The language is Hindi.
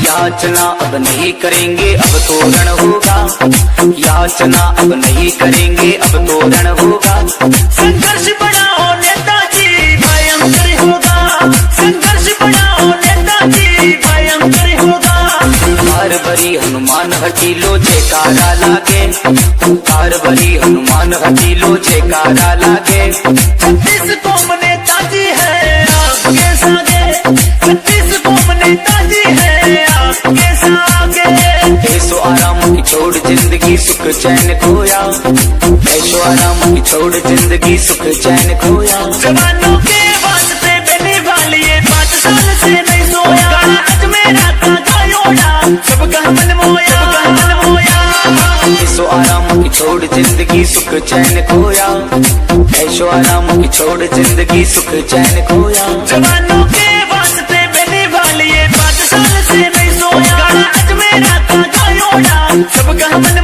याचना अब नहीं करेंगे अब तो रण होगा, याचना अब नहीं करेंगे अब तो रण होगा। संघर्ष बढ़ाओ नेताजी भयंकर होगा, संघर्ष बढ़ाओ नेताजी भयंकर होगा। कार भरी हनुमान हटीलो जयकारा लागे, कार भरी हनुमान हटीलो जयकारा लागे। 36 कौम नेताजी है आपके सागे, 36 कौम नेताजी है आपके सागे। ऐसो आराम की छोड़ जिंदगी सुख चैन खोया, ऐसो आराम की छोड़ जिंदगी सुख चैन खोया। जवानों के वास्ते बेनी वालिए 5 साल से नहीं सोया, आज मेरा गायोड़ा सबका मन मोया, सबका मन मोया। ऐसो आराम की छोड़ जिंदगी सुख चैन खोया, ऐसो आराम की छोड़ जिंदगी सुख चैन खोया। जवानों के वास्ते बेनी वालिए 5 साल से नहीं सोया, आज मेरा गायोड़ा सबका मन